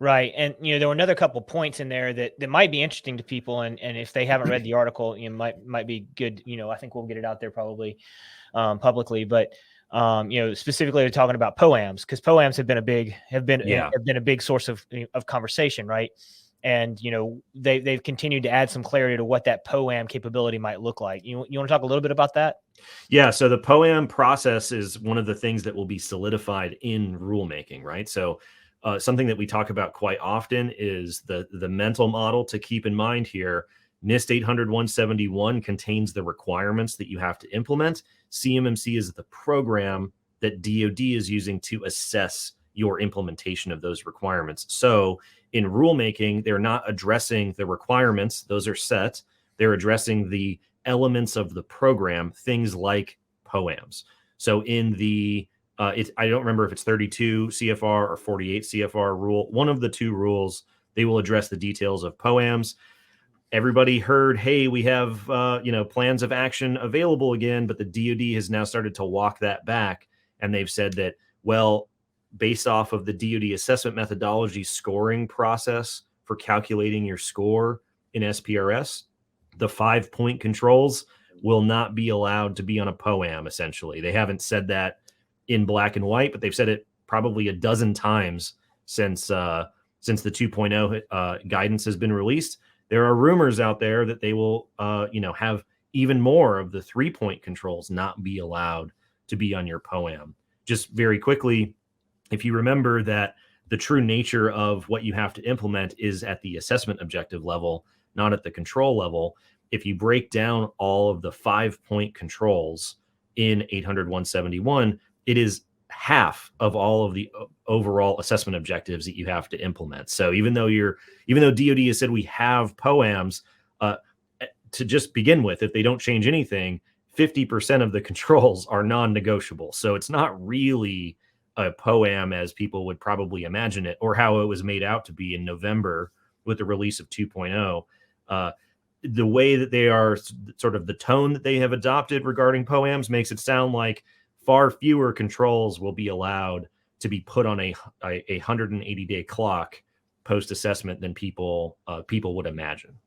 Right. And, there were another couple points in there that might be interesting to people. And if they haven't read the article, might be good. I think we'll get it out there probably publicly, but, specifically they're talking about POAMs, because POAMs have been a big source of conversation. Right. And, they've continued to add some clarity to what that POAM capability might look like. You want to talk a little bit about that? Yeah. So the POAM process is one of the things that will be solidified in rulemaking, right? So something that we talk about quite often is the mental model to keep in mind here. NIST 800-171 contains the requirements that you have to implement. CMMC is the program that DoD is using to assess your implementation of those requirements. So in rulemaking, they're not addressing the requirements. Those are set. They're addressing the elements of the program, things like POAMs. So in the I don't remember if it's 32 CFR or 48 CFR rule. One of the two rules, they will address the details of POAMs. Everybody heard, hey, we have plans of action available again, but the DoD has now started to walk that back, and they've said that, well, based off of the DoD assessment methodology scoring process for calculating your score in SPRS, the 5-point controls will not be allowed to be on a POAM. Essentially, they haven't said that in black and white, but they've said it probably a dozen times since the 2.0 guidance has been released. There are rumors out there that they will, have even more of the 3-point controls not be allowed to be on your POAM. Just very quickly, if you remember that the true nature of what you have to implement is at the assessment objective level, not at the control level. If you break down all of the 5-point controls in 800-171, it is half of all of the overall assessment objectives that you have to implement. So even though DoD has said we have POAMs, to just begin with, if they don't change anything, 50% of the controls are non-negotiable. So it's not really a POAM as people would probably imagine it, or how it was made out to be in November with the release of 2.0. The way that they are, sort of the tone that they have adopted regarding POAMs, makes it sound like far fewer controls will be allowed to be put on a 180-day clock post-assessment than people would imagine.